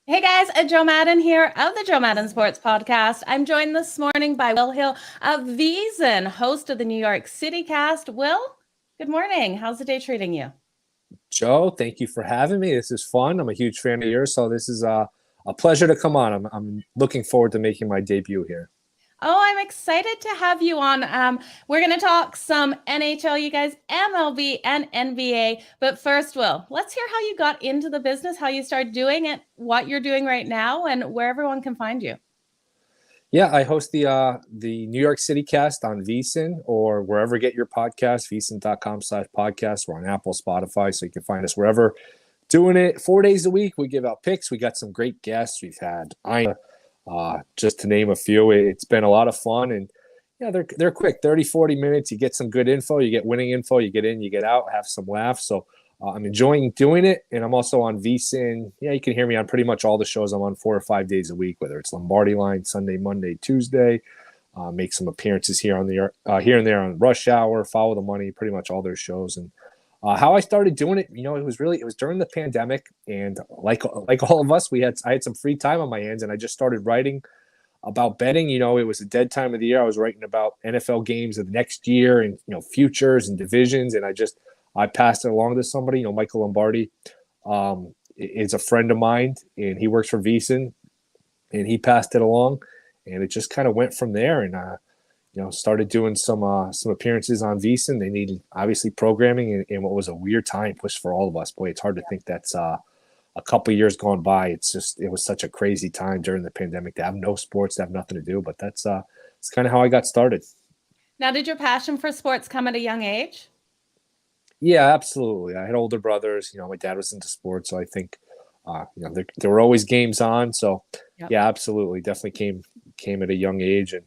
Hey guys, Joe Madden here of the Joe Madden Sports Podcast. I'm joined this morning by Will Hill of VSIN, host of the New York CityCast. Will, good morning. How's the day treating you? Joe, thank you for having me. This is fun. I'm a huge fan of yours, so this is a pleasure to come on. I'm looking forward to making my debut here. Oh, I'm excited to have you on. We're going to talk some NHL, you guys, MLB and NBA. But first, Will, let's hear how you got into the business, how you started doing it, what you're doing right now, and where everyone can find you. Yeah, I host the New York City Cast on VSIN or wherever you get your podcast, vsin.com/podcast. We're on Apple, Spotify, so you can find us wherever. Doing it 4 days a week. We give out picks. We got some great guests. We've had just to name a few. It's been a lot of fun, and yeah, they're quick, 30-40 minutes. You get some good info, you get winning info, you get in, you get out, have some laughs. So I'm enjoying doing it, and I'm also on VSIN. Yeah, you can hear me on pretty much all the shows. I'm on 4 or 5 days a week, whether it's Lombardi Line, Sunday, Monday, Tuesday. Make some appearances here here and there on Rush Hour, Follow the Money, pretty much all their shows. And how I started doing it, it was during the pandemic, and like all of us, I had some free time on my hands, and I just started writing about betting. It was a dead time of the year. I was writing about NFL games of the next year and futures and divisions, and I passed it along to somebody. Michael Lombardi is a friend of mine, and he works for VSiN, and he passed it along, and it just kind of went from there. And started doing some appearances on VSiN. They needed obviously programming, and what was a weird time was for all of us. Boy, it's hard to think that's a couple of years gone by. It was such a crazy time during the pandemic to have no sports, to have nothing to do. But it's kind of how I got started. Now, did your passion for sports come at a young age? Yeah, absolutely. I had older brothers. My dad was into sports, so I think there were always games on. So yep. Yeah, absolutely, definitely came at a young age. And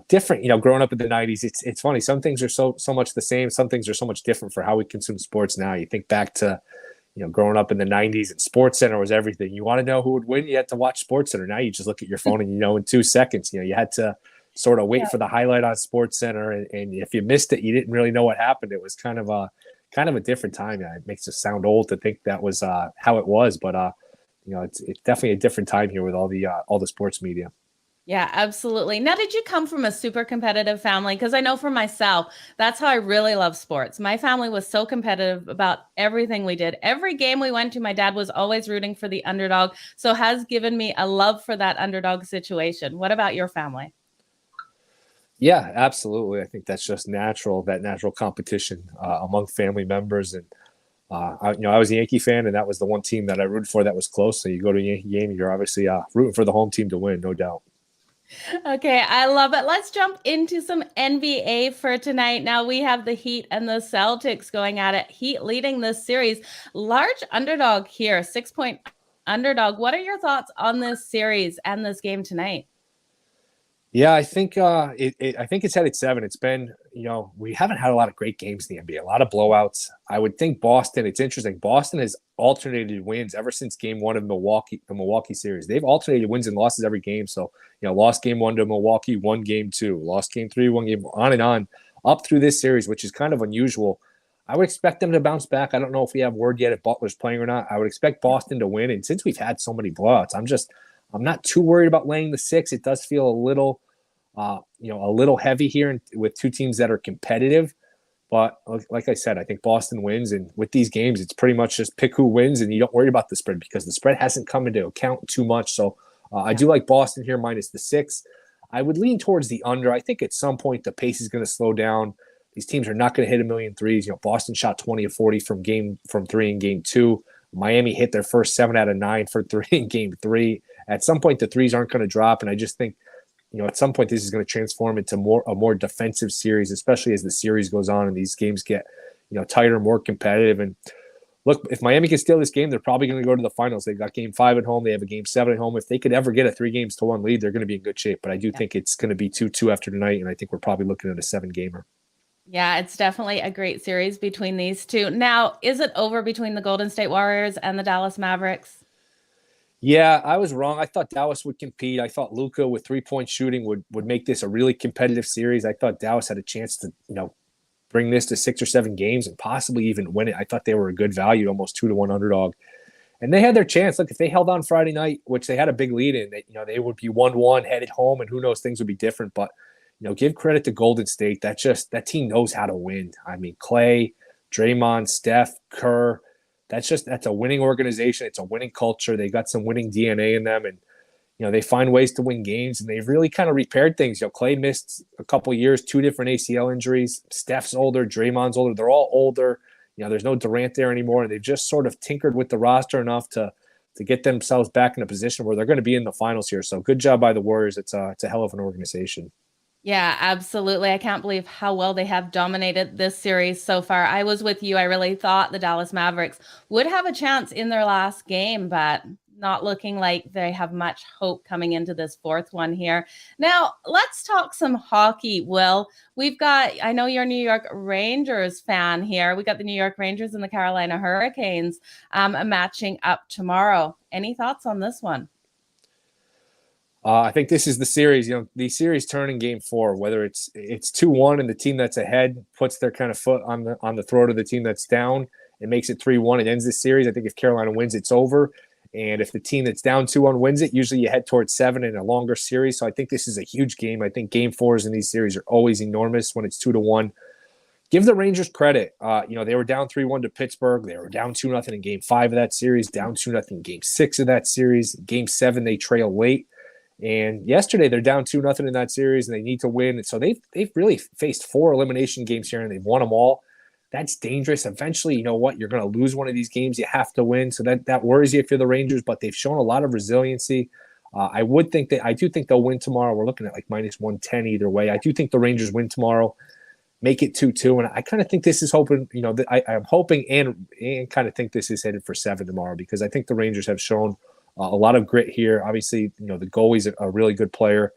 different, growing up in the 90s, it's funny. Some things are so much the same. Some things are so much different for how we consume sports now. You think back to growing up in the 90s, and SportsCenter was everything. You want to know who would win, you had to watch SportsCenter. Now you just look at your phone and in 2 seconds. You had to sort of wait for the highlight on SportsCenter, and if you missed it, you didn't really know what happened. It was kind of a different time. It makes us sound old to think that was how it was, but it's definitely a different time here with all the sports media. Yeah, absolutely. Now, did you come from a super competitive family? Because I know for myself, that's how I really love sports. My family was so competitive about everything we did. Every game we went to, my dad was always rooting for the underdog. So has given me a love for that underdog situation. What about your family? Yeah, absolutely. I think that's just natural, that natural competition among family members. And, I was a Yankee fan, and that was the one team that I rooted for that was close. So you go to a Yankee game, you're obviously rooting for the home team to win, no doubt. Okay, I love it. Let's jump into some NBA for tonight. Now we have the Heat and the Celtics going at it. Heat leading this series. Large underdog here, 6-point underdog. What are your thoughts on this series and this game tonight? Yeah, I think I think it's headed 7. It's been, we haven't had a lot of great games in the NBA, a lot of blowouts. I would think Boston, it's interesting. Boston has alternated wins ever since game 1 of the Milwaukee series. They've alternated wins and losses every game. So, lost game 1 to Milwaukee, won game 2, lost game 3, won game, on and on, up through this series, which is kind of unusual. I would expect them to bounce back. I don't know if we have word yet if Butler's playing or not. I would expect Boston to win. And since we've had so many blowouts, I'm not too worried about laying the 6. It does feel a little heavy here with two teams that are competitive. But like I said, I think Boston wins. And with these games, it's pretty much just pick who wins, and you don't worry about the spread because the spread hasn't come into account too much. So I do like Boston here minus the 6. I would lean towards the under. I think at some point the pace is going to slow down. These teams are not going to hit a million threes. Boston shot 20 of 40 from 3 in game 2. Miami hit their first 7 out of 9 for 3 in game 3. At some point, the threes aren't going to drop, and I just think at some point, this is going to transform into a more defensive series, especially as the series goes on and these games get, tighter, more competitive. And look, if Miami can steal this game, they're probably going to go to the finals. They've got game 5 at home. They have a game 7 at home. If they could ever get a 3-1 lead, they're going to be in good shape. But I do think it's going to be 2-2 after tonight, and I think we're probably looking at a 7-gamer. Yeah, it's definitely a great series between these two. Now, is it over between the Golden State Warriors and the Dallas Mavericks? Yeah, I was wrong. I thought Dallas would compete. I thought Luka with 3-point shooting would make this a really competitive series. I thought Dallas had a chance to, bring this to 6 or 7 games and possibly even win it. I thought they were a good value, almost 2-1 underdog. And they had their chance. Look, if they held on Friday night, which they had a big lead in, they would be 1-1 headed home, and who knows, things would be different. But give credit to Golden State. That team knows how to win. I mean, Clay, Draymond, Steph, Kerr. That's a winning organization. It's a winning culture. They got some winning DNA in them, and they find ways to win games, and they've really kind of repaired things. Clay missed a couple years, 2 different ACL injuries. Steph's older, Draymond's older. They're all older. There's no Durant there anymore, and they've just sort of tinkered with the roster enough to get themselves back in a position where they're going to be in the finals here. So good job by the Warriors. It's a hell of an organization. Yeah, absolutely. I can't believe how well they have dominated this series so far. I was with you. I really thought the Dallas Mavericks would have a chance in their last game, but not looking like they have much hope coming into this fourth one here. Now, let's talk some hockey, Will. I know you're a New York Rangers fan here. We got the New York Rangers and the Carolina Hurricanes matching up tomorrow. Any thoughts on this one? I think this is the series. The series turn in Game 4, whether it's 2-1 and the team that's ahead puts their kind of foot on the throat of the team that's down and makes it 3-1. It ends this series. I think if Carolina wins, it's over. And if the team that's down 2-1 wins it, usually you head towards 7 in a longer series. So I think this is a huge game. I think Game 4s in these series are always enormous when it's 2-1. Give the Rangers credit. They were down 3-1 to Pittsburgh. They were down 2-0 in Game 5 of that series, down 2-0 in Game 6 of that series. Game 7, they trail late. And yesterday, they're down 2-0 in that series, and they need to win. So they've really faced 4 elimination games here, and they've won them all. That's dangerous. Eventually, you're going to lose one of these games. You have to win. So that worries you if you're the Rangers, but they've shown a lot of resiliency. I do think they'll win tomorrow. We're looking at like -110 either way. I do think the Rangers win tomorrow, make it 2-2. And I kind of think this is hoping, I'm hoping and kind of think this is headed for 7 tomorrow, because I think the Rangers have shown a lot of grit here. Obviously, the goalie's a really good player.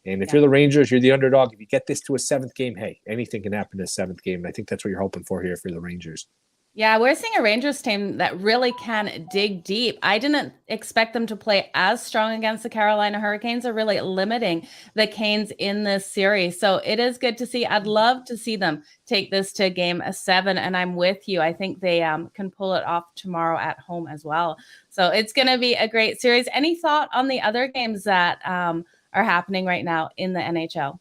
And if you're the Rangers, you're the underdog. If you get this to a 7th game, hey, anything can happen in a 7th game. And I think that's what you're hoping for here if you're the Rangers. Yeah, we're seeing a Rangers team that really can dig deep. I didn't expect them to play as strong against the Carolina Hurricanes. Are really limiting the Canes in this series. So it is good to see. I'd love to see them take this to Game 7. And I'm with you. I think they can pull it off tomorrow at home as well. So it's going to be a great series. Any thought on the other games that are happening right now in the NHL?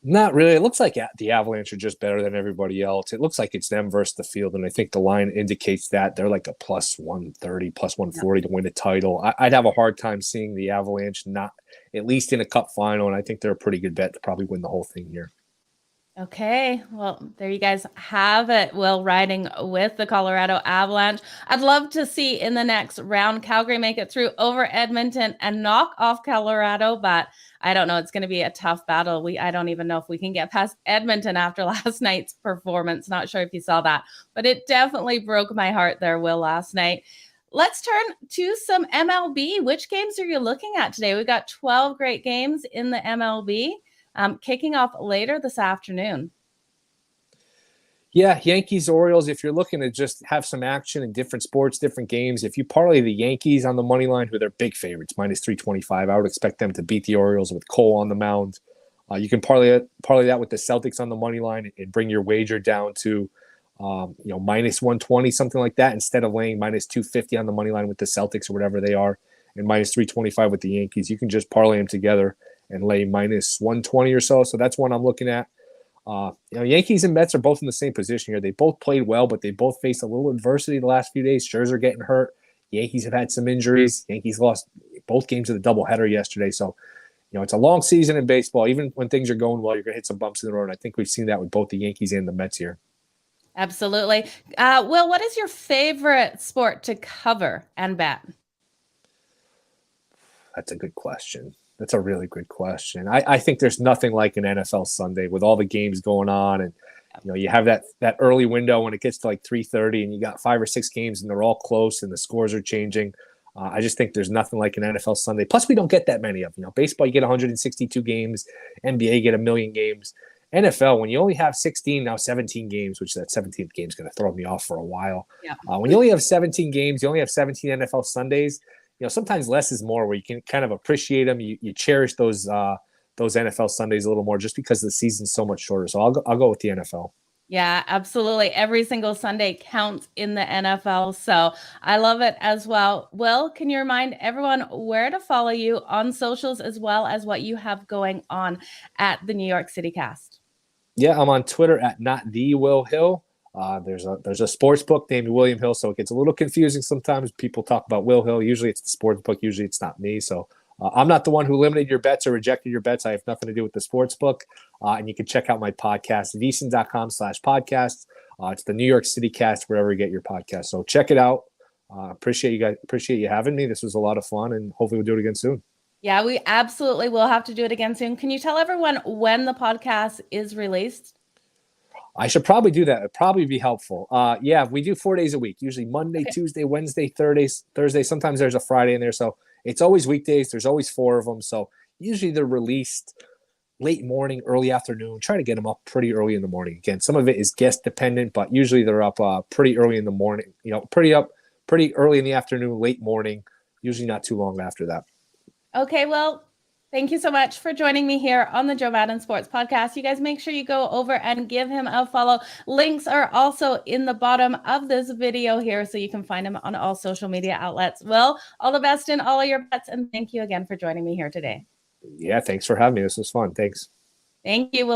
Not really. It looks like the Avalanche are just better than everybody else. It looks like it's them versus the field, and I think the line indicates that they're like a +130, +140 to win a title. I'd have a hard time seeing the Avalanche not at least in a cup final, and I think they're a pretty good bet to probably win the whole thing here. Okay, well, there you guys have it. Will riding with the Colorado Avalanche. I'd love to see in the next round Calgary make it through over Edmonton and knock off Colorado, but I don't know. It's going to be a tough battle. I don't even know if we can get past Edmonton after last night's performance. Not sure if you saw that, but it definitely broke my heart there, Will, last night. Let's turn to some MLB. Which games are you looking at today? We've got 12 great games in the MLB. Kicking off later this afternoon. Yeah, Yankees, Orioles, if you're looking to just have some action in different sports, different games, if you parlay the Yankees on the money line, who they're big favorites, -325, I would expect them to beat the Orioles with Cole on the mound. You can parlay that with the Celtics on the money line and bring your wager down to -120, something like that, instead of laying -250 on the money line with the Celtics or whatever they are, and -325 with the Yankees. You can just parlay them together and lay -120 or so. So that's one I'm looking at. Yankees and Mets are both in the same position here. They both played well, but they both faced a little adversity the last few days. Scherzer getting hurt. Yankees have had some injuries. Yankees lost both games of the doubleheader yesterday. So, it's a long season in baseball. Even when things are going well, you're going to hit some bumps in the road. And I think we've seen that with both the Yankees and the Mets here. Absolutely. Will, what is your favorite sport to cover and bet? That's a good question. That's a really good question. I think there's nothing like an NFL Sunday with all the games going on, and you have that early window when it gets to like 3:30, and you got 5 or 6 games, and they're all close, and the scores are changing. I just think there's nothing like an NFL Sunday. Plus, we don't get that many of. Baseball, you get 162 games. NBA, you get 1 million games. NFL, when you only have 16, now 17 games, which that 17th game is going to throw me off for a while. Yeah. When you only have 17 games, you only have 17 NFL Sundays. Sometimes less is more, where you can kind of appreciate them. You cherish those NFL Sundays a little more, just because the season's so much shorter. So I'll go with the NFL. Yeah, absolutely. Every single Sunday counts in the NFL. So I love it as well. Will, can you remind everyone where to follow you on socials as well as what you have going on at the New York City Cast? Yeah, I'm on Twitter at not the Will Hill. There's a sports book named William Hill, so it gets a little confusing sometimes. People talk about Will Hill. Usually it's the sports book. Usually it's not me. So I'm not the one who limited your bets or rejected your bets. I have nothing to do with the sports book. And you can check out my podcast, VSIN.com/podcasts. It's the New York City Cast, wherever you get your podcast. So check it out. Appreciate you guys. Appreciate you having me. This was a lot of fun, and hopefully we'll do it again soon. Yeah, we absolutely will have to do it again soon. Can you tell everyone when the podcast is released? I should probably do that. It'd probably be helpful. Yeah, we do 4 days a week, usually Monday, Tuesday, Wednesday, Thursday. Sometimes there's a Friday in there. So it's always weekdays. There's always 4 of them. So usually they're released late morning, early afternoon. Try to get them up pretty early in the morning. Again, some of it is guest dependent, but usually they're up pretty early in the morning, pretty early in the afternoon, late morning, usually not too long after that. Okay, well, thank you so much for joining me here on the Joe Madden Sports Podcast. You guys make sure you go over and give him a follow. Links are also in the bottom of this video here, so you can find him on all social media outlets. Well, all the best in all of your bets, and thank you again for joining me here today. Yeah, thanks for having me. This was fun. Thanks. Thank you. We'll